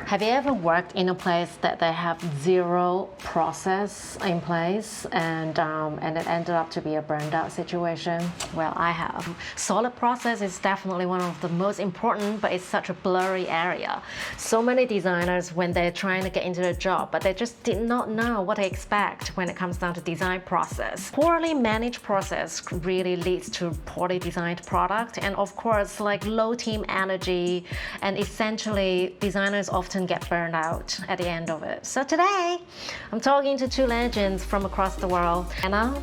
Have you ever worked in a place that they have zero process in place and it ended up to be a burned out situation? Well, I have. Solid process is definitely one of the most important, but it's such a blurry area. So many designers, when they're trying to get into the job, but they just did not know what to expect when it comes down to design process. Poorly managed process really leads to poorly designed product, and of course, like low team energy, and essentially designers often get burned out at the end of it. So today, I'm talking to two legends from across the world. Anna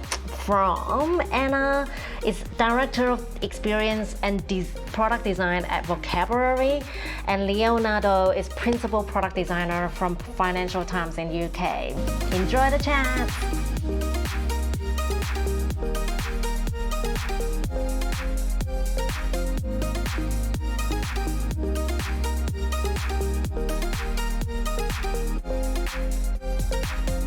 is Director of Experience and Product Design at Vocabulary, and Leonardo is Principal Product Designer from Financial Times in UK. Enjoy the chat!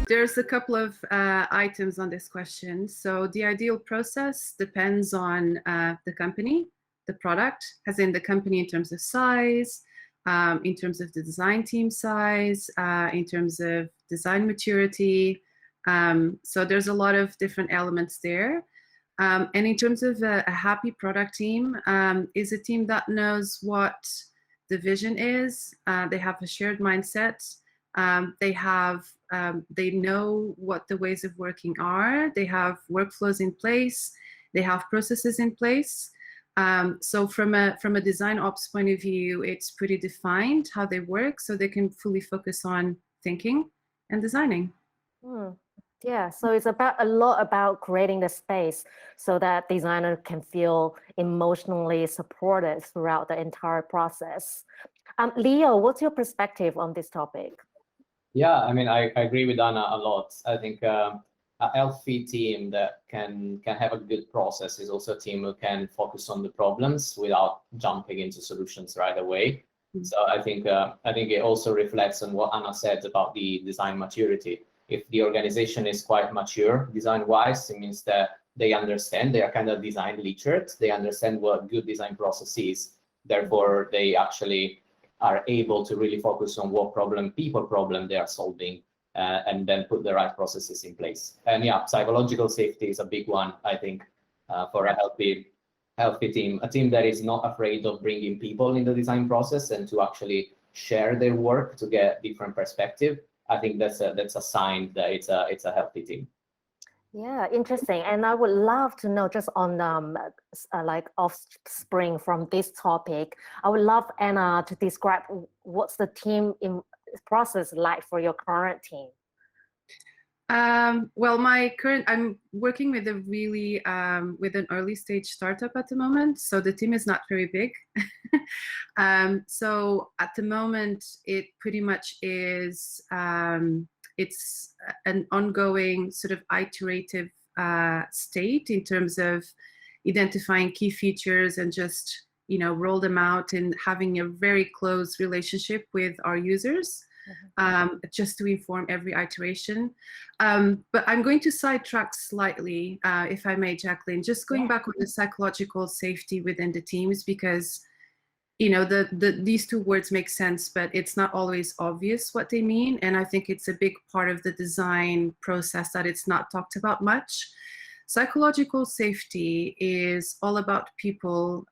There's a couple of items on this question. So the ideal process depends on the company, the product, as in the company in terms of size, in terms of the design team size, in terms of design maturity. So there's a lot of different elements there. And in terms of a happy product team, is a team that knows what the vision is. They have a shared mindset. They know what the ways of working are. They have workflows in place. They have processes in place. So from a design ops point of view, it's pretty defined how they work, so they can fully focus on thinking and designing. Yeah, so it's a lot about creating the space so that designer can feel emotionally supported throughout the entire process. Leo, what's your perspective on this topic? Yeah, I mean, I agree with Anna a lot. I think a healthy team that can have a good process is also a team who can focus on the problems without jumping into solutions right away. So I think it also reflects on what Anna said about the design maturity. If the organization is quite mature design-wise, it means that they understand, they are kind of design literate, they understand what good design process is. Therefore, they actually are able to really focus on what people problem they are solving, and then put the right processes in place. And yeah, psychological safety is a big one, I think, for a healthy team, a team that is not afraid of bringing people in the design process and to actually share their work to get different perspective. I think that's a sign that it's a healthy team. Yeah, interesting. And I would love to know, just on like offspring from this topic, I would love Anna to describe what's the team in process like for your current team. Well, I'm working with with an early stage startup at the moment. So the team is not very big. So at the moment, it pretty much is, it's an ongoing sort of iterative state in terms of identifying key features and just, roll them out and having a very close relationship with our users. Just to inform every iteration. But I'm going to sidetrack slightly, if I may, Jacqueline, just going back on the psychological safety within the teams, because these two words make sense, but it's not always obvious what they mean. And I think it's a big part of the design process that it's not talked about much. Psychological safety is all about people,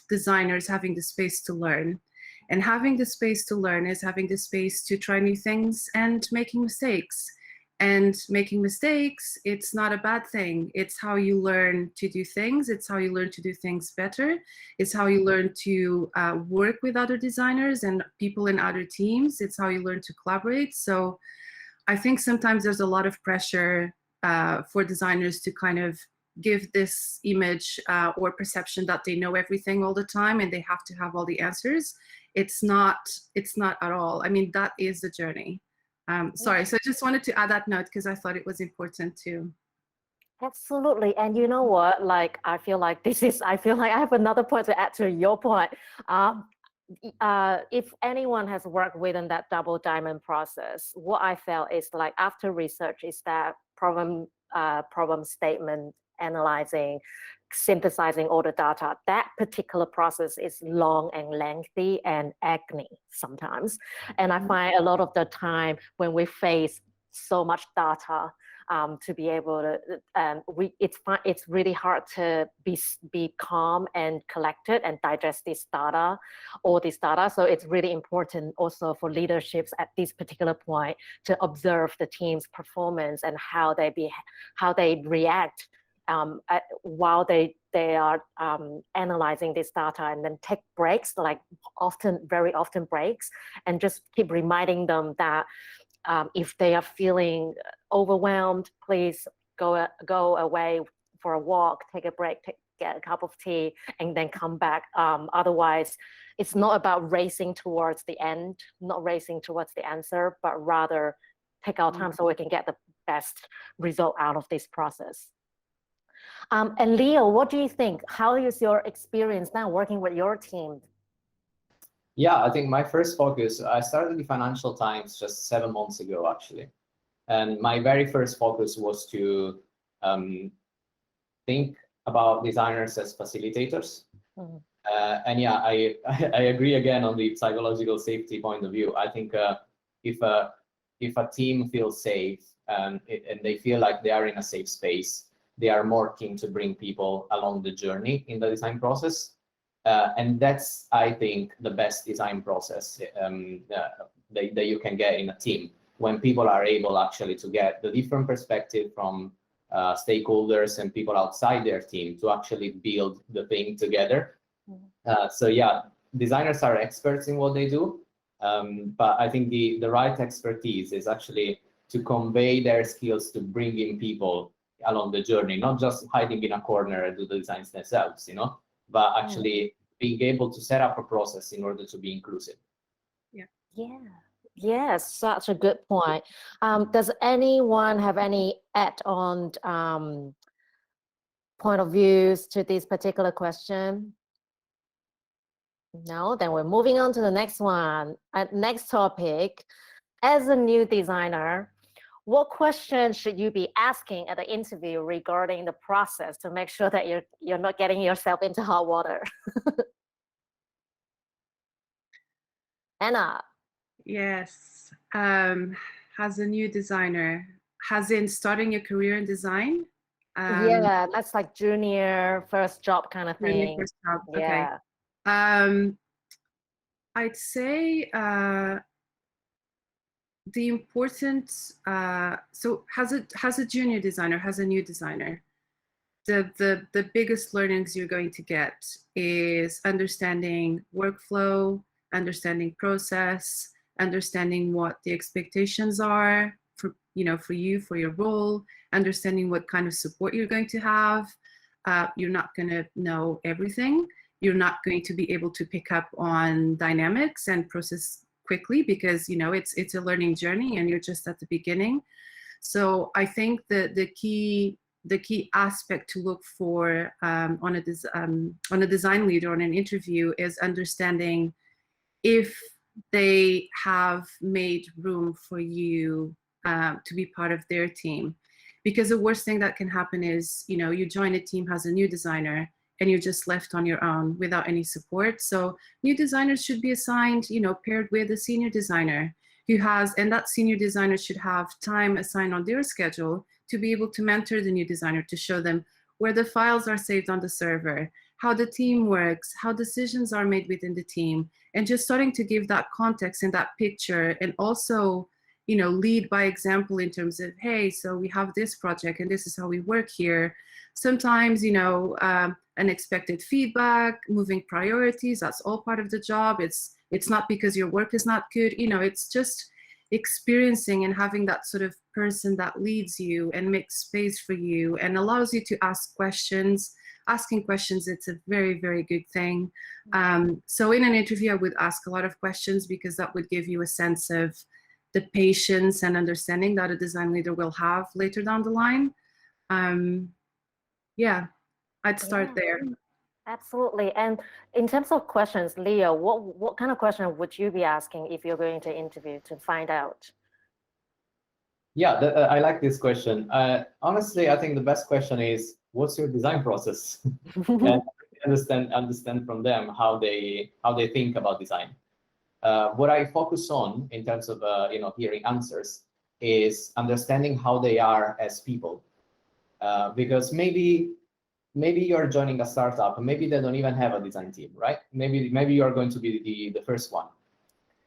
designers having the space to learn. And having the space to learn is having the space to try new things and making mistakes. And making mistakes, it's not a bad thing. It's how you learn to do things. It's how you learn to do things better. It's how you learn to work with other designers and people in other teams. It's how you learn to collaborate. So I think sometimes there's a lot of pressure for designers to kind of give this image or perception that they know everything all the time and they have to have all the answers. It's not at all. I mean, that is the journey. Sorry, so I just wanted to add that note because I thought it was important too. Absolutely. And you know what, like, I feel like I have another point to add to your point. If anyone has worked within that double diamond process, what I felt is, like, after research, is that problem statement analyzing, synthesizing all the data. That particular process is long and lengthy and agony sometimes. And I find a lot of the time when we face so much data, to be able to, it's really hard to be calm and collected and digest all this data. So it's really important also for leaderships at this particular point to observe the team's performance and how they react while they are analyzing this data, and then take breaks, like very often breaks, and just keep reminding them that if they are feeling overwhelmed, please go away for a walk, take a break, get a cup of tea, and then come back. Otherwise, it's not about racing towards the end, not racing towards the answer, but rather take our time so we can get the best result out of this process. And Leo, what do you think? How is your experience now working with your team? Yeah, I think my first focus, I started the Financial Times just 7 months ago, actually. And my very first focus was to think about designers as facilitators. And yeah, I agree again on the psychological safety point of view. I think if a team feels safe and they feel like they are in a safe space, they are more keen to bring people along the journey in the design process. And that's, I think, the best design process that you can get in a team, when people are able actually to get the different perspective from stakeholders and people outside their team to actually build the thing together. So yeah, designers are experts in what they do, but I think the right expertise is actually to convey their skills to bring in people along the journey, not just hiding in a corner and do the designs themselves, but actually being able to set up a process in order to be inclusive. Yes, such a good point. Does anyone have any add-on point of views to this particular question? No, then we're moving on to the next one. Next topic. As a new designer, what questions should you be asking at the interview regarding the process to make sure that you're not getting yourself into hot water? Anna. Yes. As a new designer, as in starting your career in design? Yeah, that's like junior, first job kind of thing. First job. Yeah. Okay. I'd say the importance, so as a junior designer, as a new designer, the biggest learnings you're going to get is understanding workflow, understanding process, understanding what the expectations are for you, for your role, understanding what kind of support you're going to have. You're not going to know everything. You're not going to be able to pick up on dynamics and process quickly, because it's a learning journey and you're just at the beginning. So I think the key aspect to look for on a design lead or on an interview is understanding if they have made room for you to be part of their team. Because the worst thing that can happen is, you join a team as a new designer and you're just left on your own without any support. So new designers should be assigned, paired with a senior designer and that senior designer should have time assigned on their schedule to be able to mentor the new designer, to show them where the files are saved on the server, how the team works, how decisions are made within the team, and just starting to give that context and that picture, and also, lead by example in terms of, hey, so we have this project and this is how we work here. Sometimes, unexpected feedback, moving priorities, that's all part of the job. It's not because your work is not good, it's just experiencing and having that sort of person that leads you and makes space for you and allows you to ask questions. Asking questions, it's a very, very good thing. So in an interview, I would ask a lot of questions, because that would give you a sense of the patience and understanding that a design leader will have later down the line. Yeah, I'd start there. Absolutely. And in terms of questions, Leo, what kind of question would you be asking if you're going to interview to find out? Yeah, I like this question. Honestly, I think the best question is, what's your design process? And understand from them how they think about design. What I focus on in terms of hearing answers is understanding how they are as people, because maybe you're joining a startup and maybe they don't even have a design team, right? Maybe you're going to be the first one.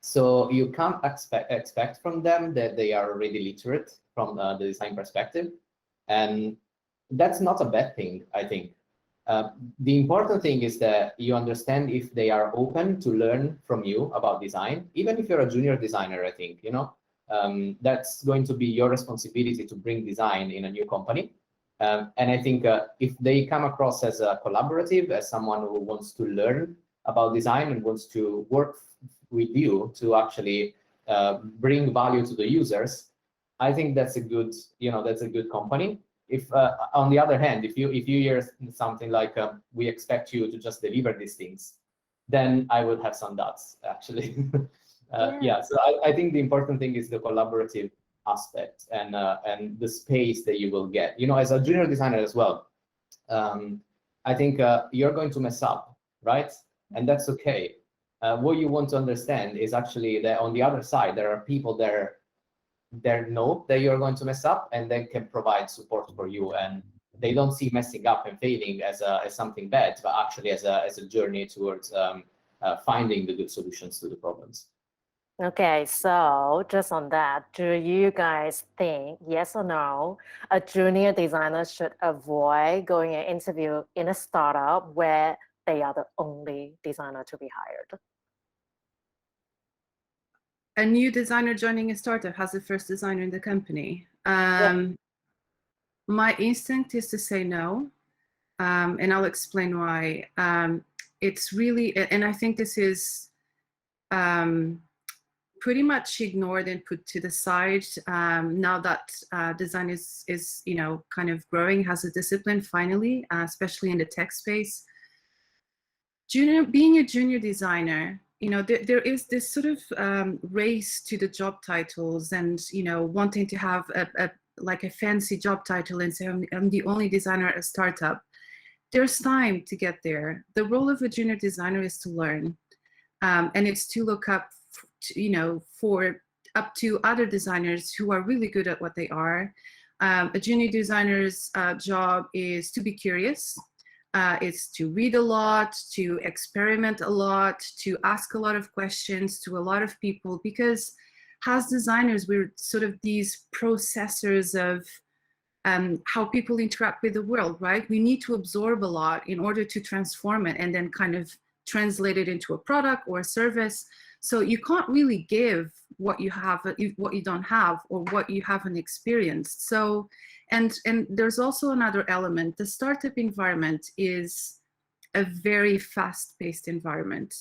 So you can't expect from them that they are already literate from the design perspective. And that's not a bad thing, I think. The important thing is that you understand if they are open to learn from you about design. Even if you're a junior designer, I think, that's going to be your responsibility to bring design in a new company. And I think if they come across as a collaborative, as someone who wants to learn about design and wants to work with you to actually bring value to the users, I think that's a good company. If on the other hand, if you hear something like we expect you to just deliver these things, then I would have some doubts, actually. Yeah. So I think the important thing is the collaborative aspect and the space that you will get. As a junior designer as well, I think you're going to mess up, right? And that's okay. What you want to understand is actually that on the other side, there are people there know that you're going to mess up and they can provide support for you, and they don't see messing up and failing as something bad, but actually as a journey towards finding the good solutions to the problems. Okay, so just on that, do you guys think, yes or no, a junior designer should avoid going an interview in a startup where they are the only designer to be hired? A new designer joining a startup has the first designer in the company. My instinct is to say no, and I'll explain why. It's really, and I think this is pretty much ignored and put to the side now that design is kind of growing, has a discipline finally, especially in the tech space. Being a junior designer, there is this sort of race to the job titles and wanting to have a fancy job title and say I'm the only designer at a startup. There's time to get there. The role of a junior designer is to learn, and it's to look up for up to other designers who are really good at what they are. A junior designer's job is to be curious. It's to read a lot, to experiment a lot, to ask a lot of questions to a lot of people, because as designers, we're sort of these processors of how people interact with the world, right? We need to absorb a lot in order to transform it and then kind of translate it into a product or a service. So you can't really give what you have, what you don't have, or what you haven't experienced. So, and there's also another element. The startup environment is a very fast-paced environment,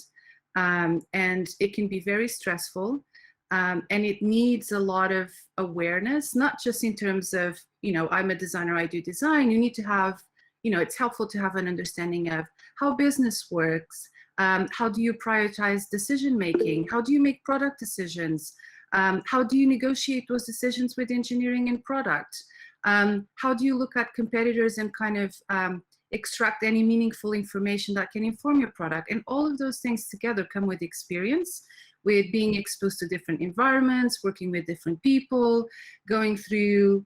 and it can be very stressful, and it needs a lot of awareness, not just in terms of, I'm a designer, I do design. You need to have, it's helpful to have an understanding of how business works. How do you prioritize decision making? How do you make product decisions? How do you negotiate those decisions with engineering and product? How do you look at competitors and kind of extract any meaningful information that can inform your product? And all of those things together come with experience, with being exposed to different environments, working with different people, going through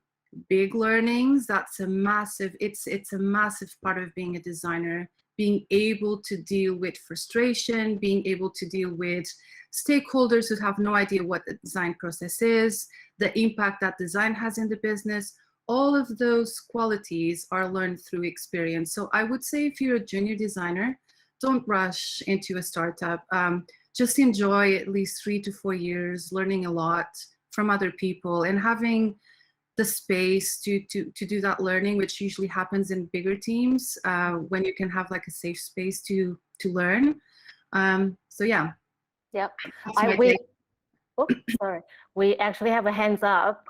big learnings. That's a massive, it's a massive part of being a designer. Being able to deal with frustration, being able to deal with stakeholders who have no idea what the design process is, the impact that design has in the business. All of those qualities are learned through experience. So I would say if you're a junior designer, don't rush into a startup. Just enjoy at least 3 to 4 years, learning a lot from other people and having the space to do that learning, which usually happens in bigger teams, when you can have like a safe space to learn. So yeah. Yep. Sorry. We actually have a hands up.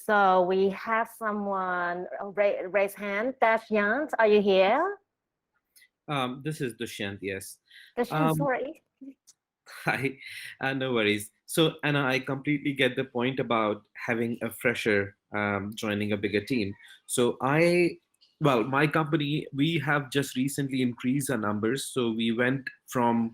So we have someone raise hand. Dashyant, are you here? This is Dushyant, yes. Dashyant, sorry. Hi, no worries. So, Anna, I completely get the point about having a fresher joining a bigger team. So I Well, my company, we have just recently increased our numbers. So we went from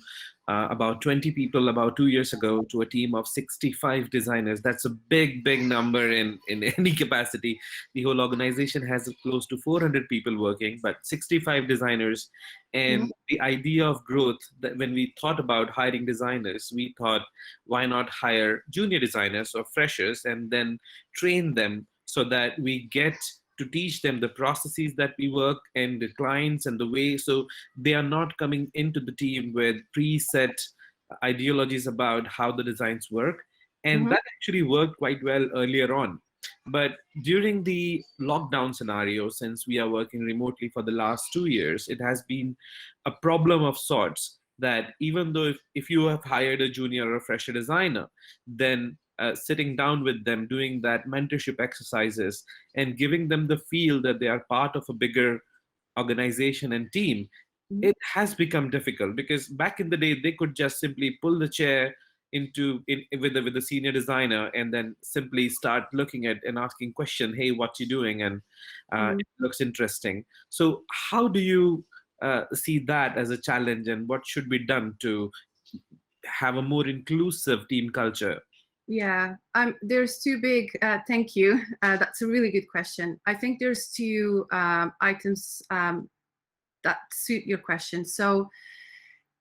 about 20 people about 2 years ago to a team of 65 designers. That's a big, big number in any capacity. The whole organization has close to 400 people working, but 65 designers. Mhm. And the idea of growth, that when we thought about hiring designers, we thought, why not hire junior designers or freshers and then train them so that we get to teach them the processes that we work and the clients and the way, so they are not coming into the team with preset ideologies about how the designs work. And Mhm. that actually worked quite well earlier on. But during the lockdown scenario, since we are working remotely for the last 2 years, it has been a problem of sorts that even though if you have hired a junior or a fresher designer, then sitting down with them, doing that mentorship exercises, and giving them the feel that they are part of a bigger organization and team, Mhm. it has become difficult. Because back in the day they could just simply pull the chair with the senior designer and then simply start looking at and asking question, hey, what you doing, and Mhm. it looks interesting. So how do you see that as a challenge, and what should be done to have a more inclusive team culture? Yeah, there's two big, thank you. That's a really good question. I think there's two items that suit your question. So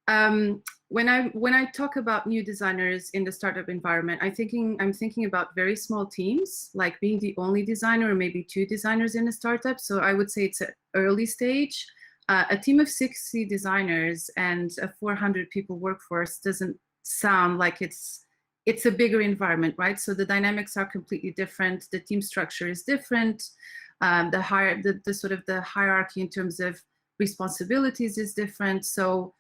when I talk about new designers in the startup environment, I'm thinking about very small teams, like being the only designer or maybe two designers in a startup. So I would say it's an early stage. A team of 60 designers and a 400 people workforce doesn't sound like it's a bigger environment, right? So the dynamics are completely different. The team structure is different. The sort of the hierarchy in terms of responsibilities is different. So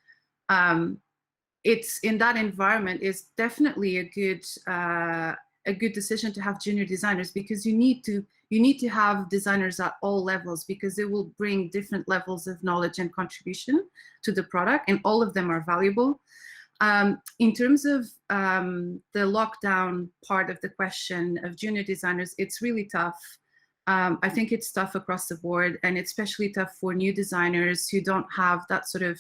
it's in that environment is definitely a good decision to have junior designers, because you need to have designers at all levels, because they will bring different levels of knowledge and contribution to the product, and all of them are valuable. In terms of the lockdown part of the question of junior designers, it's really tough. I think it's tough across the board, and it's especially tough for new designers who don't have that sort of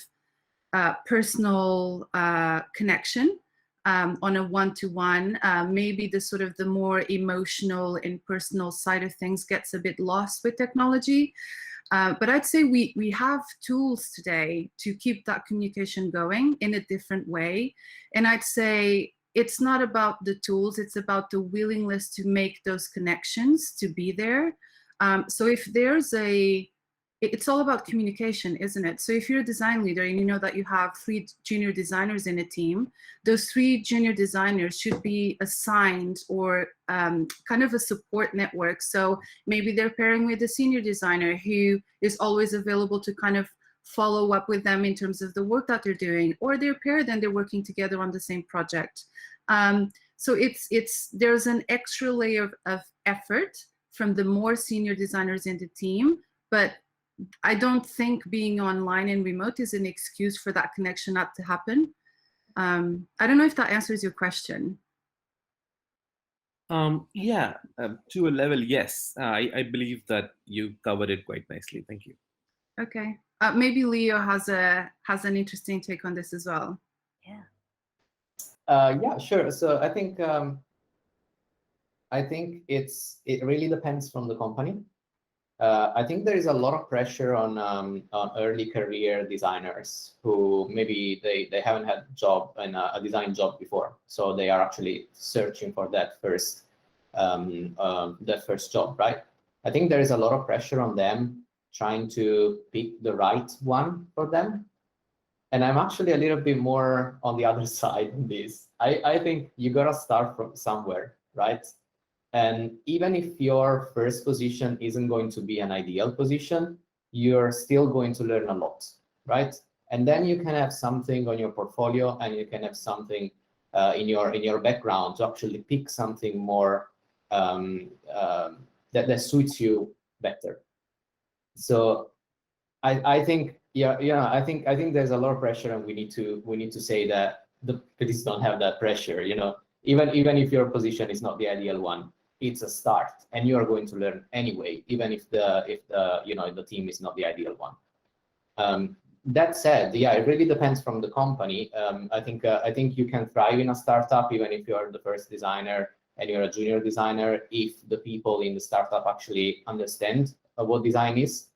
personal connection on a one-to-one. Maybe the sort of the more emotional and personal side of things gets a bit lost with technology. But I'd say we have tools today to keep that communication going in a different way. And I'd say it's not about the tools, it's about the willingness to make those connections, to be there. So if there's it's all about communication, isn't it? So if you're a design leader and you know that you have 3 junior designers in a team, those 3 junior designers should be assigned or kind of a support network. So maybe they're pairing with a senior designer who is always available to kind of follow up with them in terms of the work that they're doing, or they're paired and they're working together on the same project. So there's an extra layer of effort from the more senior designers in the team, but I don't think being online and remote is an excuse for that connection not to happen. I don't know if that answers your question. Yeah, to a level, yes. I believe that you covered it quite nicely. Thank you. Okay. Maybe Leo has an interesting take on this as well. Yeah. Yeah, sure. So I think it really depends from the company. I think there is a lot of pressure on early career designers who maybe they haven't had a job and a design job before, so they are actually searching for that first job, right? I think there is a lot of pressure on them trying to pick the right one for them. And I'm actually a little bit more on the other side in this. I think you gotta start from somewhere, right? And even if your first position isn't going to be an ideal position, you're still going to learn a lot, right? And then you can have something on your portfolio, and you can have something in your background to actually pick something more that suits you better. So I think I think there's a lot of pressure, and we need to say that please don't have that pressure. Even if your position is not the ideal one, it's a start, and you are going to learn anyway, even if the team is not the ideal one. That said, yeah, it really depends from the company. I think you can thrive in a startup even if you're the first designer and you're a junior designer, if the people in the startup actually understand what design is.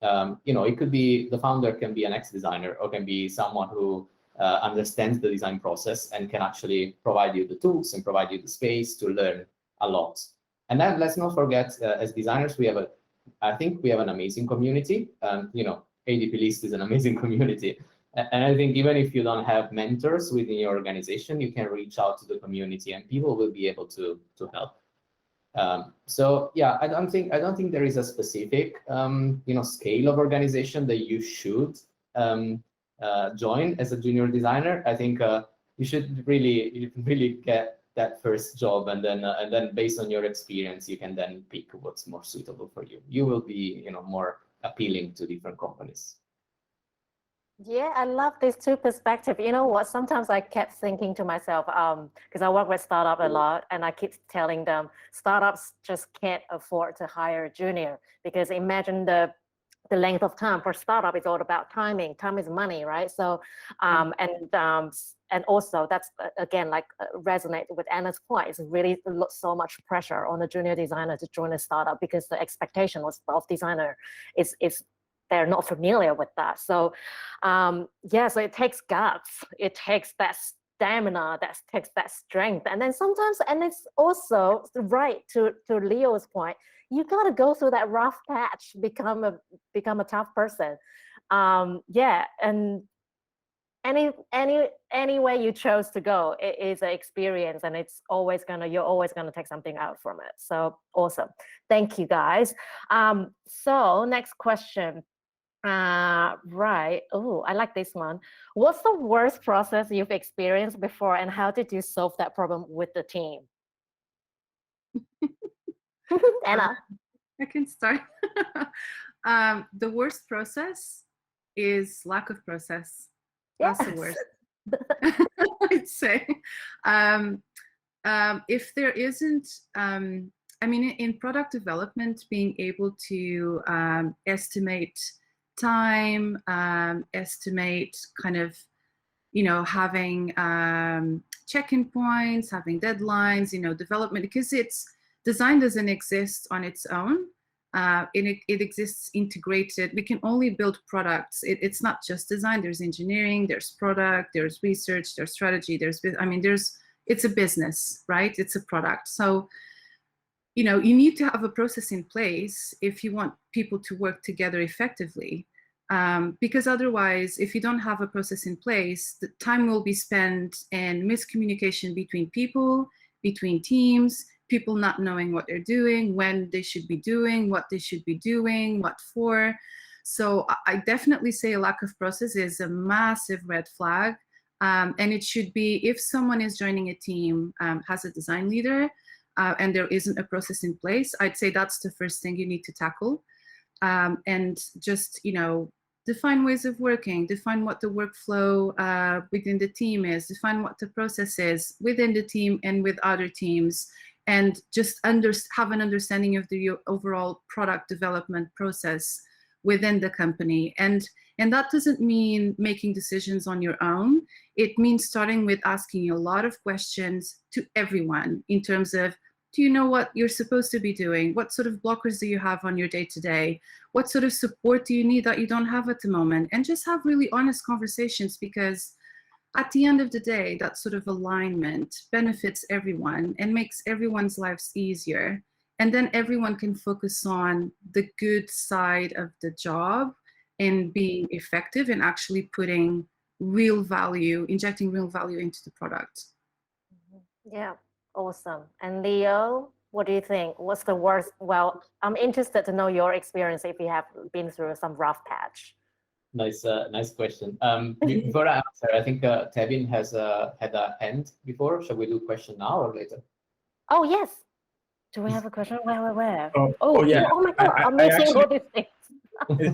It could be the founder can be an ex-designer or can be someone who understands the design process and can actually provide you the tools and provide you the space to learn a lot. And then let's not forget, as designers, I think we have an amazing community. ADPlist is an amazing community. And I think even if you don't have mentors within your organization, you can reach out to the community and people will be able to help. So yeah, I don't think there is a specific scale of organization that you should join as a junior designer. I think you should really get that first job, and then based on your experience, you can then pick what's more suitable for you. You will be more appealing to different companies. Yeah, I love these two perspectives. You know what? Sometimes I kept thinking to myself, because I work with startups a lot, and I keep telling them startups just can't afford to hire a junior, because imagine the length of time for startup is all about timing. Time is money, right? So, and also that's again like resonate with Anna's point. It's really so much pressure on the junior designer to join a startup because the expectation of designer is they're not familiar with that. So yeah, so it takes guts, it takes that stamina, that takes that strength, and then sometimes, and it's also right to Leo's point, you got to go through that rough patch, become a tough person. Yeah, and any way you chose to go, it is an experience, and you're always gonna take something out from it. So awesome, thank you guys. So next question. Right. Oh, I like this one. What's the worst process you've experienced before, and how did you solve that problem with the team? Anna. I can start. The worst process is lack of process. That's the worst. I'd say. If there isn't, I mean, in product development, being able to estimate time, estimate kind of, having check-in points, having deadlines, development, because design doesn't exist on its own. It exists integrated. We can only build products. It's not just design. There's engineering, there's product, there's research, there's strategy, it's a business, right? It's a product. So, you need to have a process in place if you want people to work together effectively. Because otherwise, if you don't have a process in place, the time will be spent in miscommunication between people, between teams, people not knowing what they're doing, when they should be doing, what they should be doing, what for. So I definitely say a lack of process is a massive red flag. And it should be, if someone is joining a team, has a design leader, and there isn't a process in place, I'd say that's the first thing you need to tackle. And just, define ways of working, define what the workflow within the team is, define what the process is within the team and with other teams, and just have an understanding of the overall product development process within the company. And that doesn't mean making decisions on your own. It means starting with asking a lot of questions to everyone in terms of, do you know what you're supposed to be doing? What sort of blockers do you have on your day-to-day? What sort of support do you need that you don't have at the moment? And just have really honest conversations, because at the end of the day, that sort of alignment benefits everyone and makes everyone's lives easier. And then everyone can focus on the good side of the job and being effective and actually putting real value, injecting real value into the product. Yeah. Awesome. And Leo, what do you think? What's the worst? Well, I'm interested to know your experience if you have been through some rough patch. Nice question. Before I answer, I think Tevin has had a hand before. Shall we do question now or later? Oh, yes. Do we have a question? Where? Oh yeah. Oh my God, I'm missing all these things.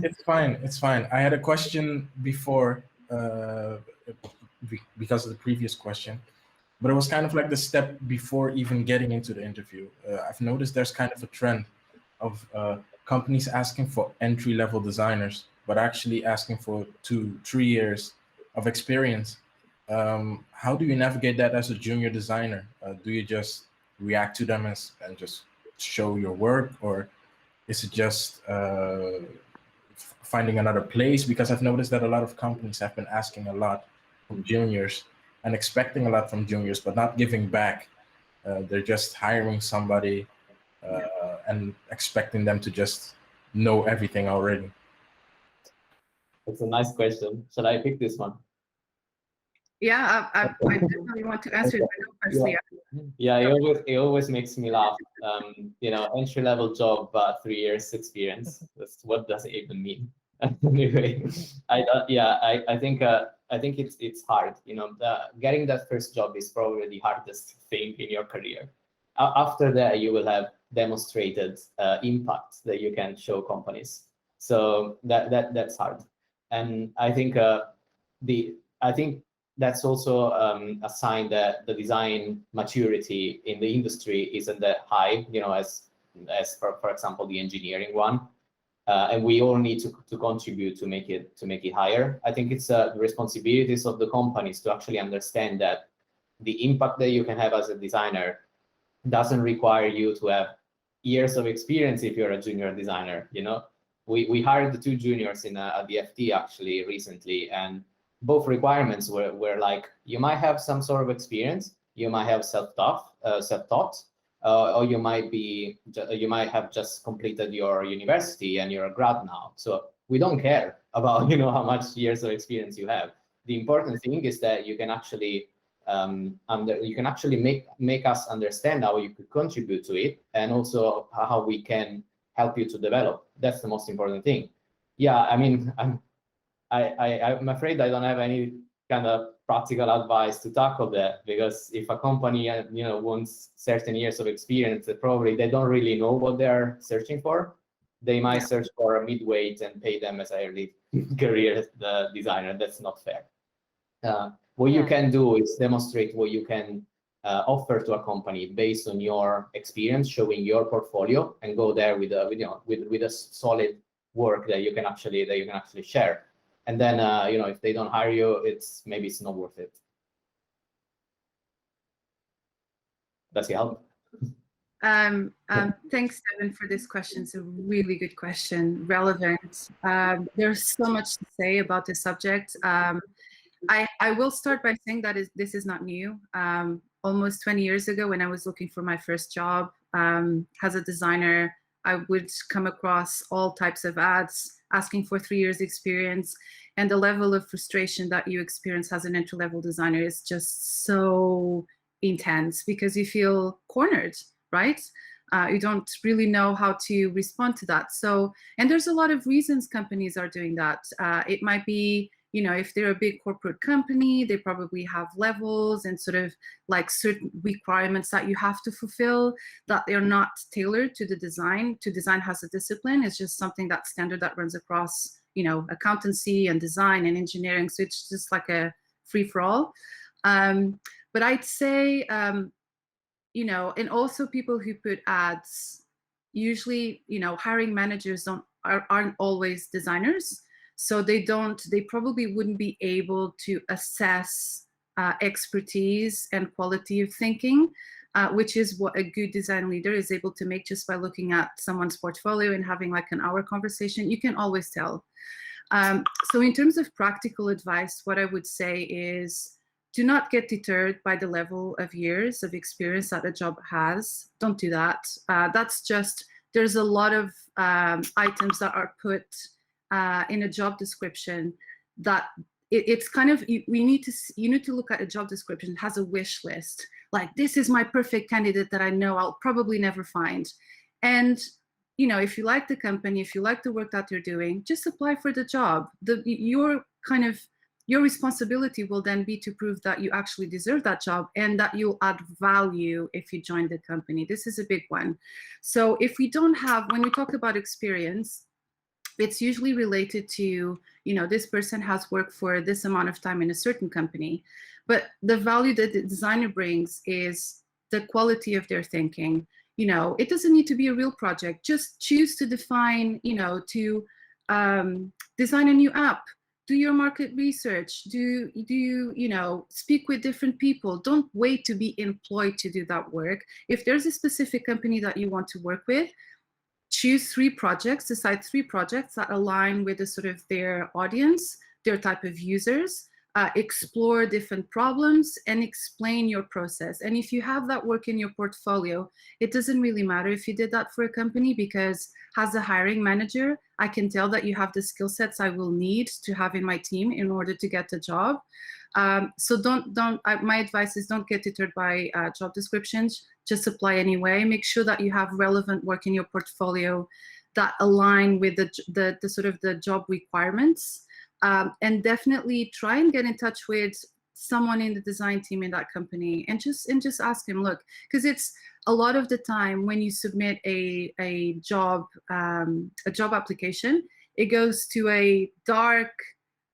It's fine. It's fine. I had a question before because of the previous question. but it was kind of like the step before even getting into the interview. I've noticed there's kind of a trend of companies asking for entry-level designers, but actually asking for 2-3 years of experience. How do you navigate that as a junior designer? Do you just react to them and just show your work, or is it just finding another place? Because I've noticed that a lot of companies have been asking a lot from juniors and expecting a lot from juniors, but not giving back. They're just hiring somebody and expecting them to just know everything already. It's a nice question. Shall I pick this one? Yeah, I definitely want to answer it. Personally, Yeah, it always makes me laugh. You know, entry-level job, but 3 years experience. What does it even mean? Anyway, I think it's hard. You know, getting that first job is probably the hardest thing in your career. After that, you will have demonstrated impact that you can show companies. So that's hard. And I think that's also a sign that the design maturity in the industry isn't that high, you know, as for example the engineering one, and we all need to contribute to make it higher. I think it's the responsibilities of the companies to actually understand that the impact that you can have as a designer doesn't require you to have years of experience if you're a junior designer. You know, we hired the 2 juniors at the FT actually recently, and both requirements were like, you might have some sort of experience, you might have self-taught, or you might have just completed your university and you're a grad now. So we don't care about, you know, how much years of experience you have. The important thing is that you can actually make us understand how you could contribute to it, and also how we can help you to develop. That's the most important thing. Yeah, I mean, I'm afraid I don't have any kind of practical advice to tackle that, because if a company, you know, wants certain years of experience, probably they don't really know what they're searching for. They might search for a mid-weight and pay them as a early career designer. That's not fair. What you can do is demonstrate what you can offer to a company based on your experience, showing your portfolio, and go there with a solid work that you can actually share. And then you know, if they don't hire you, maybe it's not worth it. Does it help? Thanks, Devin, for this question. It's a really good question, relevant. There's so much to say about this subject. I will start by saying that this is not new. Almost 20 years ago, when I was looking for my first job as a designer, I would come across all types of ads asking for 3 years experience, and the level of frustration that you experience as an entry-level designer is just so intense, because you feel cornered, right? You don't really know how to respond to that. So, and there's a lot of reasons companies are doing that. It might be, you know, if they're a big corporate company, they probably have levels and sort of like certain requirements that you have to fulfill that they're not tailored to the design. To design has a discipline. It's just something that's standard that runs across, you know, accountancy and design and engineering. So it's just like a free-for-all. But I'd say, you know, and also people who put ads, usually, you know, hiring managers aren't always designers. So they probably wouldn't be able to assess expertise and quality of thinking, which is what a good design leader is able to make just by looking at someone's portfolio and having like an hour conversation. You can always tell. So in terms of practical advice, what I would say is, do not get deterred by the level of years of experience that a job has. Don't do that. That's just, there's a lot of items that are put in a job description that it's kind of, you need to look at a job description. It has a wish list, like, this is my perfect candidate that I know I'll probably never find. And, you know, if you like the company, if you like the work that they're doing, just apply for the job. Your responsibility will then be to prove that you actually deserve that job and that you'll add value if you join the company. This is a big one. So if we don't have, when we talk about experience, it's usually related to, you know, this person has worked for this amount of time in a certain company. But the value that the designer brings is the quality of their thinking. You know, it doesn't need to be a real project. Just choose to define, you know, to design a new app. Do your market research. Do you know, speak with different people. Don't wait to be employed to do that work. If there's a specific company that you want to work with, choose 3 projects, decide 3 projects that align with the sort of their audience, their type of users, explore different problems and explain your process. And if you have that work in your portfolio, it doesn't really matter if you did that for a company, because as a hiring manager, I can tell that you have the skill sets I will need to have in my team in order to get the job. So my advice is don't get deterred by job descriptions. Just apply anyway. Make sure that you have relevant work in your portfolio that align with the sort of the job requirements. And definitely try and get in touch with someone in the design team in that company, and just ask him, look, because it's a lot of the time when you submit a job application, it goes to a dark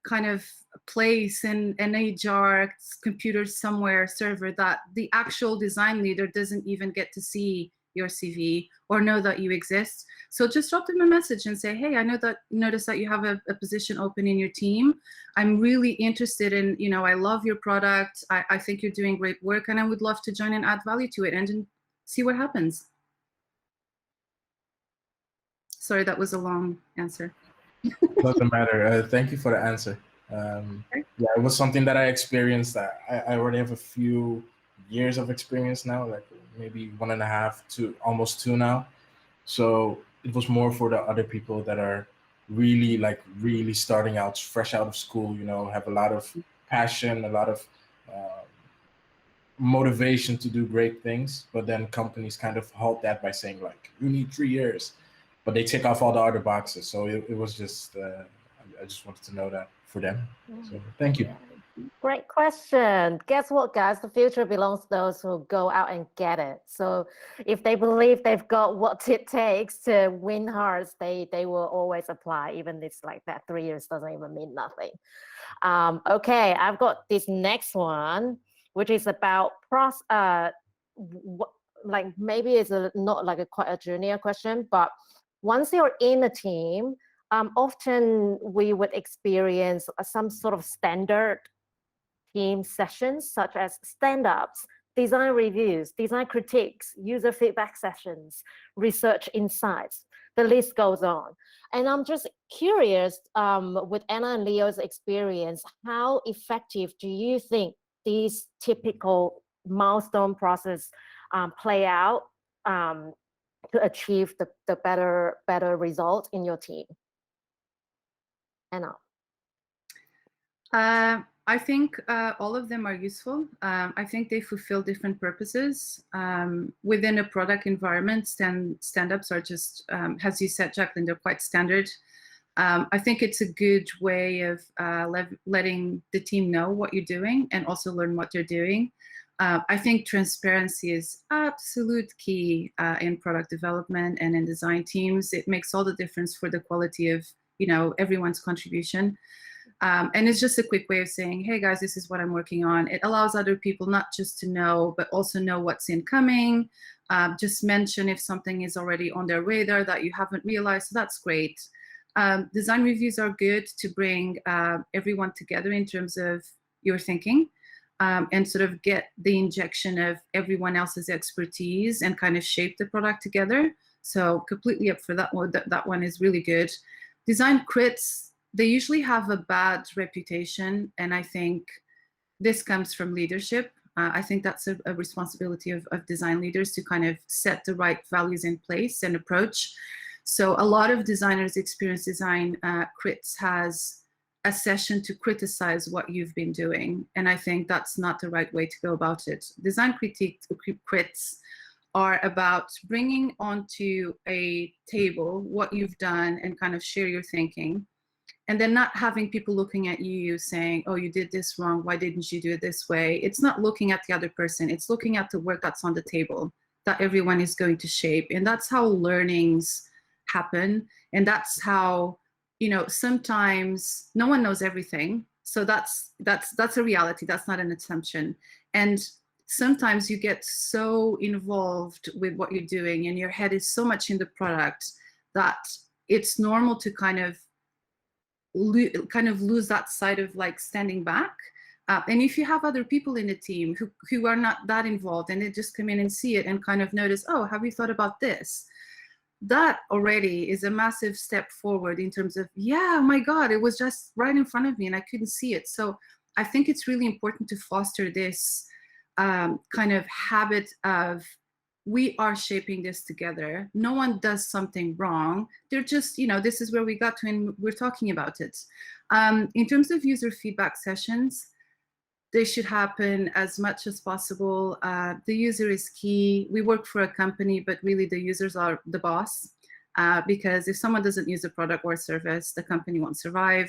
kind of place in an HR computer somewhere server that the actual design leader doesn't even get to see your CV or know that you exist. So just drop them a message and say, hey, I noticed that you have a position open in your team. I'm really interested in, you know, I love your product. I think you're doing great work, and I would love to join and add value to it, and see what happens. Sorry, that was a long answer. Doesn't matter. Thank you for the answer. Yeah, it was something that I experienced. I already have a few years of experience now, like maybe 1.5 to almost 2 now. So it was more for the other people that are really starting out, fresh out of school, you know, have a lot of passion, a lot of motivation to do great things. But then companies kind of halt that by saying, like, you need 3 years, but they tick off all the other boxes. So it was just, I just wanted to know that for them. So thank you. Great question. Guess what, guys? The future belongs to those who go out and get it. So if they believe they've got what it takes to win hearts, they will always apply, even if like that 3 years doesn't even mean nothing. Okay, I've got this next one, which is about like maybe it's not like quite a junior question, but once you're in a team, often we would experience some sort of standard team sessions, such as stand-ups, design reviews, design critiques, user feedback sessions, research insights. The list goes on. And I'm just curious, with Anna and Leo's experience, how effective do you think these typical milestone process play out to achieve the better result in your team? Anna. I think all of them are useful. I think they fulfill different purposes. Within a product environment, stand-ups are just, as you said, Jacqueline, they're quite standard. I think it's a good way of letting the team know what you're doing and also learn what they're doing. I think transparency is absolute key in product development and in design teams. It makes all the difference for the quality of, you know, everyone's contribution. And it's just a quick way of saying, hey guys, this is what I'm working on. It allows other people not just to know, but also know what's incoming. Just mention if something is already on their radar that you haven't realized. So that's great. Design reviews are good to bring everyone together in terms of your thinking, and sort of get the injection of everyone else's expertise and kind of shape the product together. So completely up for that one. That one is really good. Design crits, they usually have a bad reputation, and I think this comes from leadership. I think that's a responsibility of design leaders to kind of set the right values in place and approach. So a lot of designers experience design crits has a session to criticize what you've been doing, and I think that's not the right way to go about it. Design crits are about bringing onto a table what you've done and kind of share your thinking. And then not having people looking at you saying, oh, you did this wrong, why didn't you do it this way? It's not looking at the other person, it's looking at the work that's on the table that everyone is going to shape. And that's how learnings happen. And that's how, you know, sometimes no one knows everything. So that's a reality. That's not an assumption. And sometimes you get so involved with what you're doing and your head is so much in the product that it's normal to kind of lose that side of like standing back. And if you have other people in the team who are not that involved and they just come in and see it and kind of notice, oh, have you thought about this? That already is a massive step forward in terms of, yeah, oh my God, it was just right in front of me and I couldn't see it. So I think it's really important to foster this kind of habit of, we are shaping this together. No one does something wrong. They're just, this is where we got to and we're talking about it. In terms of user feedback sessions, they should happen as much as possible. The user is key. We work for a company, but really the users are the boss, because if someone doesn't use a product or service, the company won't survive.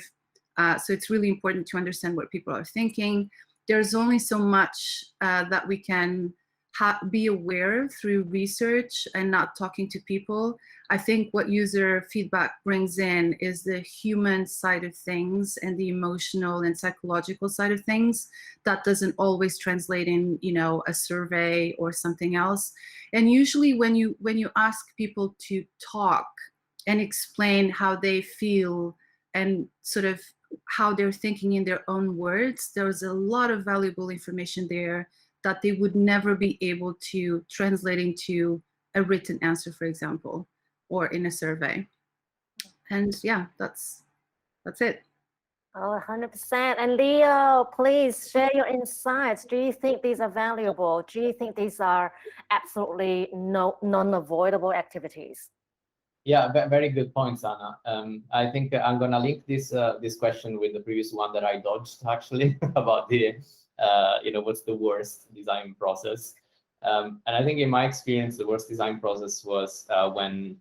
So it's really important to understand what people are thinking. There's only so much that we can be aware of through research and not talking to people. I think what user feedback brings in is the human side of things and the emotional and psychological side of things that doesn't always translate in, a survey or something else. And usually when you ask people to talk and explain how they feel and sort of how they're thinking in their own words, there's a lot of valuable information there that they would never be able to translate into a written answer, for example, or in a survey. And yeah, that's it. Oh, 100%. And Leo, please share your insights. Do you think these are valuable? Do you think these are absolutely non-avoidable activities? Yeah, very good points, Anna. I think I'm gonna link this question with the previous one that I dodged actually about the what's the worst design process. And I think in my experience, the worst design process was when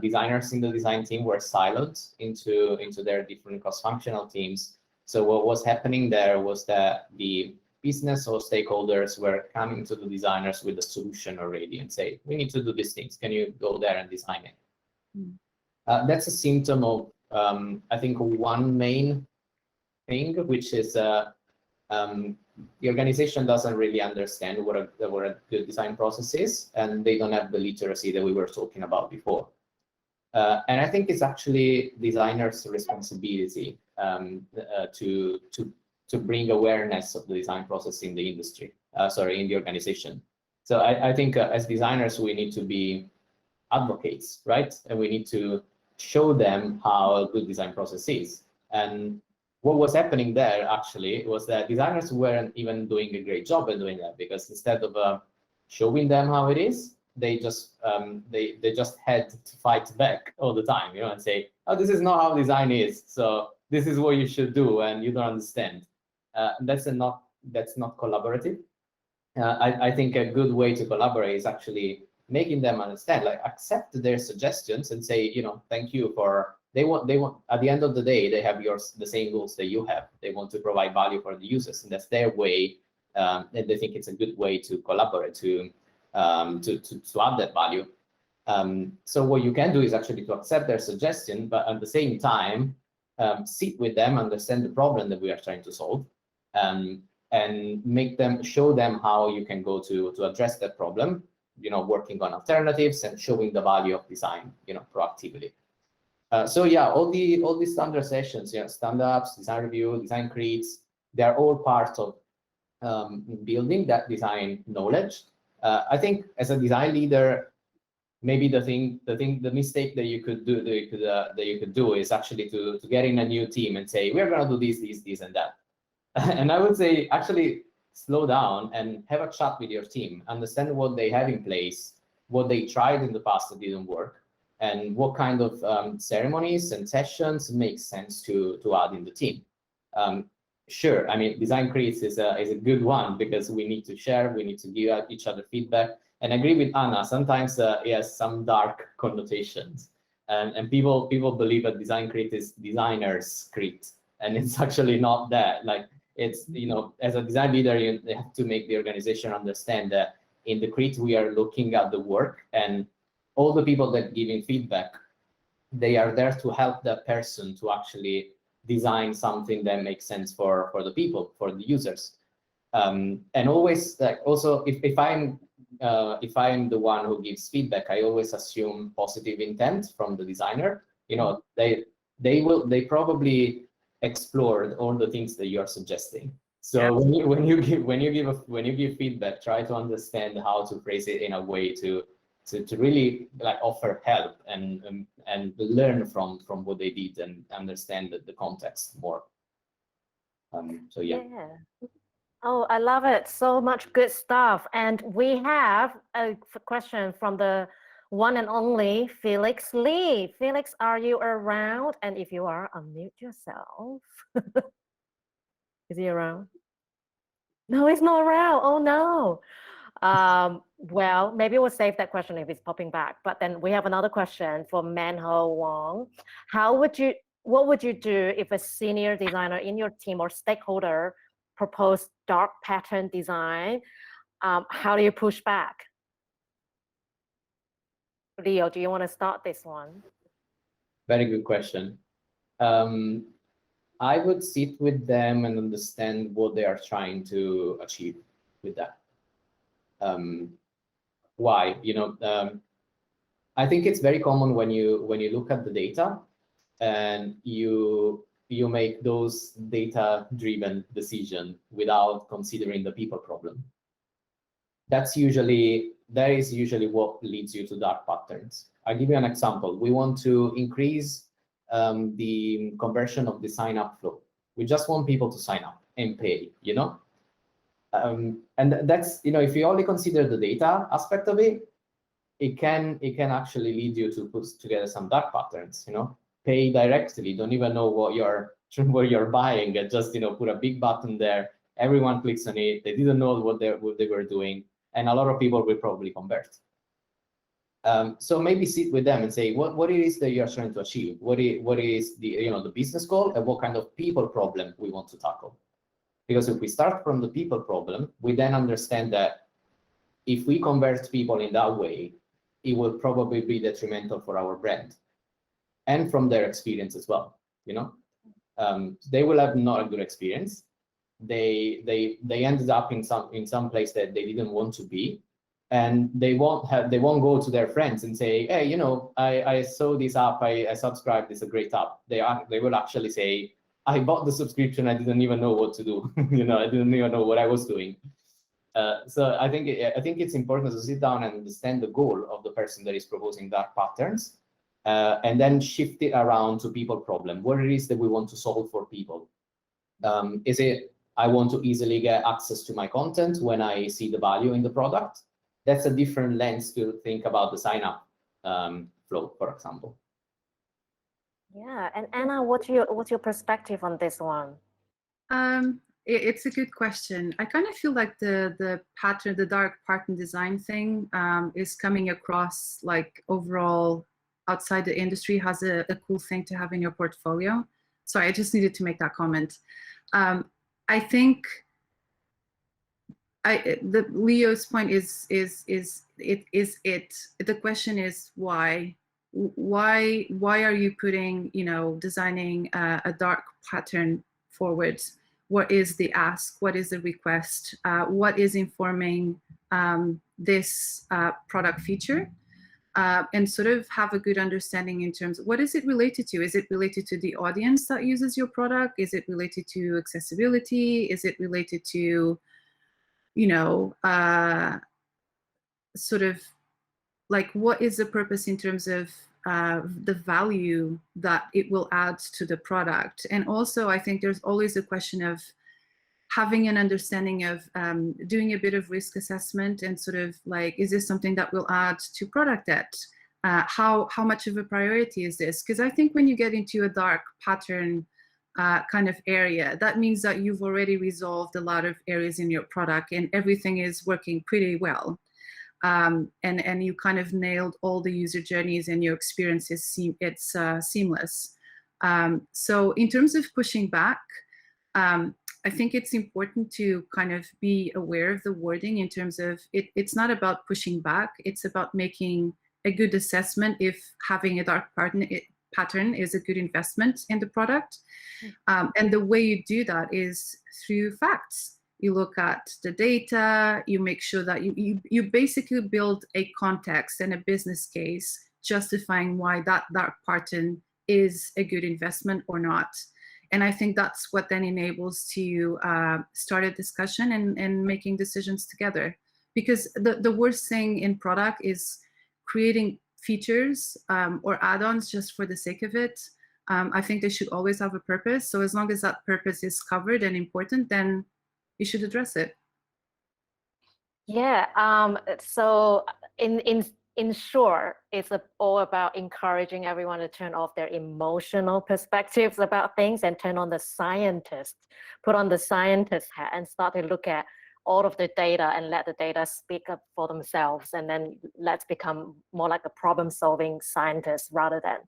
designers in the design team were siloed into their different cross-functional teams. So what was happening there was that the business or stakeholders were coming to the designers with a solution already and say, we need to do these things. Can you go there and design it? That's a symptom of, I think, one main thing, which is the organization doesn't really understand what a good design process is, and they don't have the literacy that we were talking about before. And I think it's actually designers' responsibility to bring awareness of the design process in the industry, in the organization. So I think as designers, we need to be advocates, right? And we need to show them how a good design process is. And what was happening there actually was that designers weren't even doing a great job at doing that, because instead of showing them how it is, they just had to fight back all the time, and say, oh, this is not how design is, so this is what you should do, and you don't understand. That's not collaborative. I think a good way to collaborate is actually making them understand, like accept their suggestions and say, thank you for, they want at the end of the day, they have the same goals that you have. They want to provide value for the users, and that's their way. And they think it's a good way to collaborate, to add that value. So what you can do is actually to accept their suggestion, but at the same time, sit with them, understand the problem that we are trying to solve, and show them how you can go to address that problem, working on alternatives and showing the value of design, proactively. So yeah, all these standard sessions, stand-ups, design review, design creeds, they're all part of building that design knowledge. I think as a design leader, maybe the mistake that you could do is actually to get in a new team and say, we're going to do this, and that. And I would say actually slow down and have a chat with your team, understand what they have in place, what they tried in the past that didn't work, and what kind of ceremonies and sessions make sense to add in the team. Sure, I mean, design creeds is a good one, because we need to share, we need to give each other feedback. And I agree with Anna, sometimes it has some dark connotations, and people believe that design creed is designer's creed, and it's actually not that. Like, it's, as a design leader, you have to make the organization understand that in the creed we are looking at the work, and all the people that giving feedback, they are there to help that person to actually design something that makes sense for the people, for the users. And always, like, also, if I'm the one who gives feedback, I always assume positive intent from the designer. You know, they probably explored all the things that you're suggesting. So when you give feedback, try to understand how to phrase it in a way to really like offer help and learn from what they did and understand the context more. So yeah. Oh, I love it. So much good stuff. And we have a question from the one and only Felix Lee. Felix, are you around? And if you are, unmute yourself. Is he around? No, he's not around. Oh no. Well, maybe we'll save that question if it's popping back. But then we have another question for Manho Wong. What would you do if a senior designer in your team or stakeholder proposed dark pattern design? How do you push back? Leo, do you want to start this one? Very good question. I would sit with them and understand what they are trying to achieve with that. Why? You know, I think it's very common when you look at the data and you make those data-driven decisions without considering the people problem. That is usually what leads you to dark patterns. I'll give you an example. We want to increase the conversion of the sign-up flow. We just want people to sign up and pay, you know? And that's, you know, if you only consider the data aspect of it, it can actually lead you to put together some dark patterns, you know? Pay directly, don't even know what you're buying, and just, you know, put a big button there. Everyone clicks on it. They didn't know what they were doing, and a lot of people will probably convert. So maybe sit with them and say what it is that you're trying to achieve. What is the, you know, the business goal, and what kind of people problem we want to tackle. Because if we start from the people problem, we then understand that if we convert people in that way, it will probably be detrimental for our brand and from their experience as well. You know, they will have not a good experience. They ended up in some place that they didn't want to be, and they won't go to their friends and say, hey, you know, I saw this app, I subscribed, it's a great app. They will actually say, I bought the subscription, I didn't even know what to do. You know, I didn't even know what I was doing. So I think it's important to sit down and understand the goal of the person that is proposing dark patterns, and then shift it around to people problem. What it is that we want to solve for people. Is it, I want to easily get access to my content when I see the value in the product? That's a different lens to think about the sign-up flow, for example. Yeah, and Anna, what's your perspective on this one? It's a good question. I kind of feel like the dark pattern design thing is coming across like overall outside the industry has a cool thing to have in your portfolio. Sorry, I just needed to make that comment. I think Leo's point is the question is why are you putting, you know, designing a dark pattern forward? What is the ask? What is the request? What is informing this product feature? And sort of have a good understanding in terms of what is it related to? Is it related to the audience that uses your product? Is it related to accessibility? Is it related to, you know, sort of like what is the purpose in terms of the value that it will add to the product? And also, I think there's always a question of having an understanding of doing a bit of risk assessment and sort of like, is this something that will add to product debt? How much of a priority is this? Because I think when you get into a dark pattern kind of area, that means that you've already resolved a lot of areas in your product and everything is working pretty well. And you kind of nailed all the user journeys and your experience is seamless. So in terms of pushing back, I think it's important to kind of be aware of the wording in terms of it's not about pushing back, it's about making a good assessment if having a dark pattern is a good investment in the product. And the way you do that is through facts. You look at the data, you make sure that you basically build a context and a business case justifying why that pattern is a good investment or not. And I think that's what then enables to start a discussion and making decisions together. Because the worst thing in product is creating features or add-ons just for the sake of it. I think they should always have a purpose. So as long as that purpose is covered and important, then you should address it. Yeah. So in short, it's all about encouraging everyone to turn off their emotional perspectives about things and turn on the scientist, put on the scientist hat and start to look at all of the data and let the data speak up for themselves. And then let's become more like a problem-solving scientist rather than,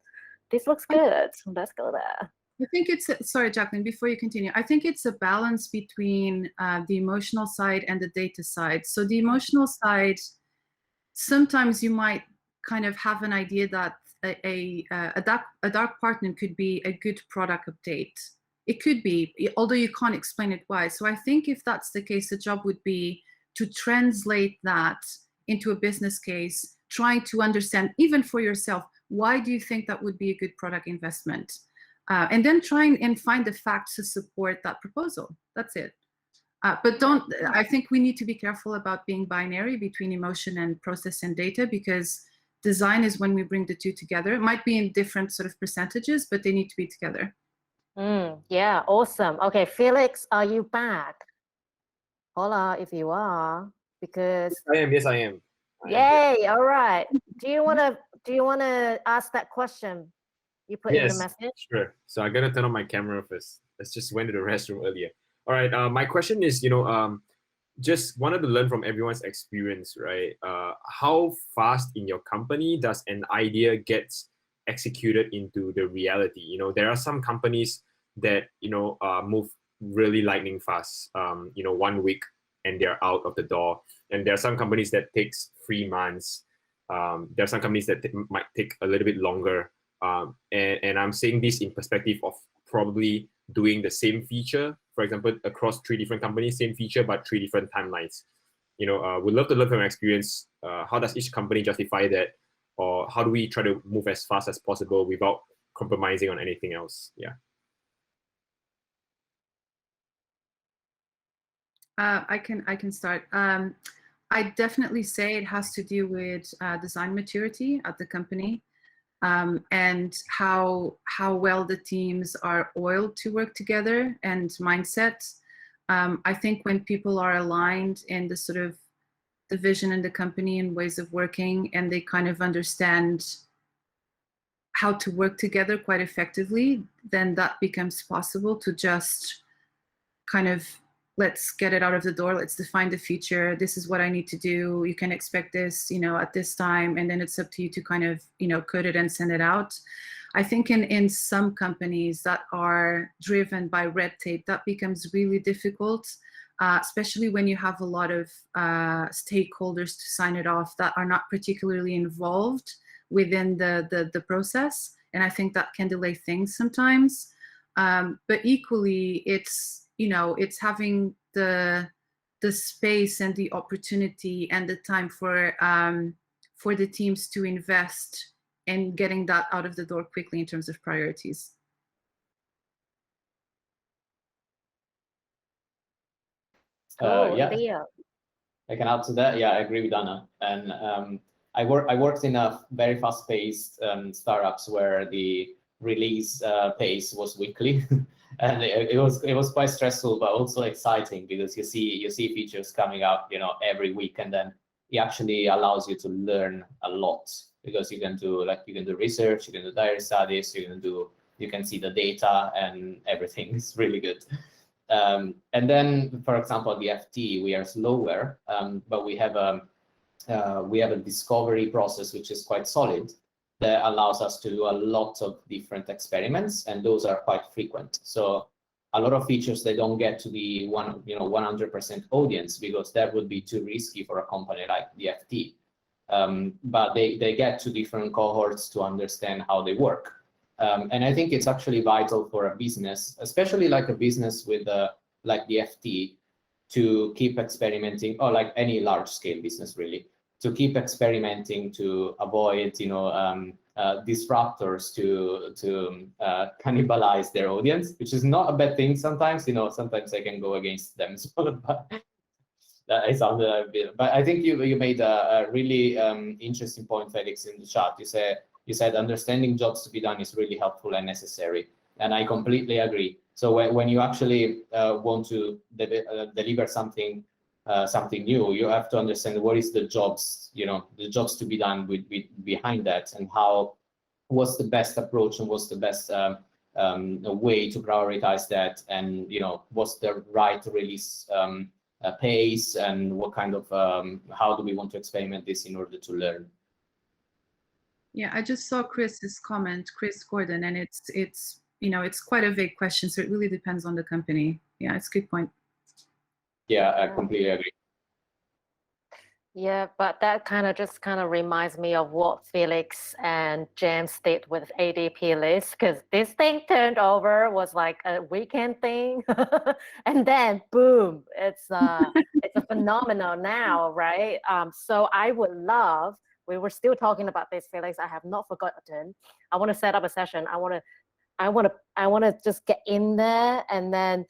this looks good, let's go there. I think it's, sorry, Jacqueline, before you continue, I think it's a balance between the emotional side and the data side. So the emotional side, sometimes you might kind of have an idea that a dark partner could be a good product update. It could be, although you can't explain it why. So I think if that's the case, the job would be to translate that into a business case, trying to understand, even for yourself, why do you think that would be a good product investment? And then trying and find the facts to support that proposal. That's it. But I think we need to be careful about being binary between emotion and process and data, because design is when we bring the two together. It might be in different sort of percentages, but they need to be together. Yeah, awesome. Okay, Felix, are you back? Hola, if you are, because Yes, I am. Yay! All right. Do you wanna ask that question you put in the message? Sure. So I gotta turn on my camera first. I just went to the restroom earlier. All right. My question is, just wanted to learn from everyone's experience, right? How fast in your company does an idea get executed into the reality? There are some companies that move really lightning fast. 1 week and they're out of the door. And there are some companies that takes 3 months. There are some companies that might take a little bit longer. And I'm saying this in perspective of probably doing the same feature, for example, across 3 different companies, same feature, but 3 different timelines. We'd love to learn from experience. How does each company justify that? Or how do we try to move as fast as possible without compromising on anything else? Yeah. I can start. I definitely say it has to do with design maturity at the company, and how well the teams are oiled to work together and mindset. I think when people are aligned in the sort of the vision in the company and ways of working, and they kind of understand how to work together quite effectively, then that becomes possible to just kind of, let's get it out of the door. Let's define the feature. This is what I need to do. You can expect this, at this time. And then it's up to you to kind of, code it and send it out. I think in some companies that are driven by red tape, that becomes really difficult, especially when you have a lot of stakeholders to sign it off that are not particularly involved within the process. And I think that can delay things sometimes. But equally, it's having the space and the opportunity and the time for the teams to invest in getting that out of the door quickly in terms of priorities. Yeah, Leo. I can add to that. Yeah, I agree with Anna. And I worked in a very fast-paced startups where the release pace was weekly. And it was quite stressful, but also exciting, because you see features coming out, every week, and then it actually allows you to learn a lot, because you can do research, you can do diary studies, you can see the data, and everything is really good. And then, for example, at the FT, we are slower, but we have a discovery process which is quite solid, that allows us to do a lot of different experiments, and those are quite frequent. So a lot of features, they don't get to the 100% audience, because that would be too risky for a company like the FT. But they get to different cohorts to understand how they work. And I think it's actually vital for a business, especially like a business with like the FT, to keep experimenting, or like any large scale business really, to keep experimenting, to avoid, disruptors to cannibalize their audience, which is not a bad thing sometimes. Sometimes I can go against them. But I sounded a bit. But I think you made a really interesting point, Felix, in the chat. You said understanding jobs to be done is really helpful and necessary, and I completely agree. So when you actually want to deliver something new, you have to understand what is the jobs, the jobs to be done with behind that, and what's the best approach and what's the best way to prioritize that, and what's the right release pace, and what kind of how do we want to experiment this in order to learn. Yeah, I just saw Chris's comment, Chris Gordon, and it's quite a vague question, so it really depends on the company. Yeah, it's a good point. Yeah, I completely agree. Yeah, but that kind of reminds me of what Felix and James did with ADP list, because this thing turned over was like a weekend thing, and then boom, it's a phenomenon now, right? So I would love. We were still talking about this, Felix. I have not forgotten. I want to set up a session. I want to just get in there and then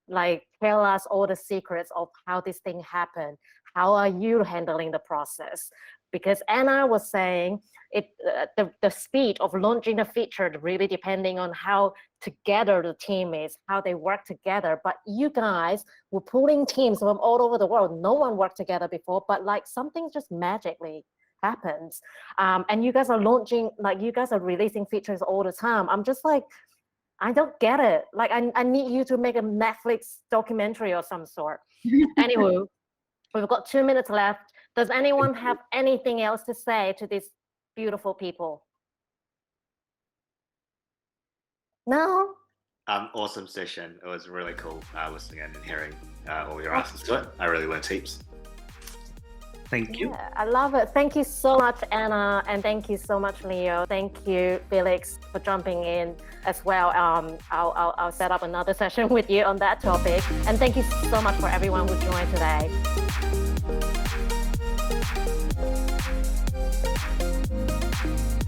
like tell us all the secrets of how this thing happened. How are you handling the process? Because Anna was saying the speed of launching the feature really depending on how together the team is, how they work together. But you guys were pulling teams from all over the world. No one worked together before, but like something just magically happens. And you guys are launching, like you guys are releasing features all the time. I'm just like, I don't get it. Like I need you to make a Netflix documentary or some sort. Anyway, we've got 2 minutes left. Does anyone have anything else to say to these beautiful people? No? Awesome session. It was really cool listening and hearing all your answers to it. I really learned heaps. Thank you. Yeah, I love it. Thank you so much, Anna, and thank you so much, Leo. Thank you, Felix, for jumping in as well. I'll set up another session with you on that topic. And thank you so much for everyone who joined today.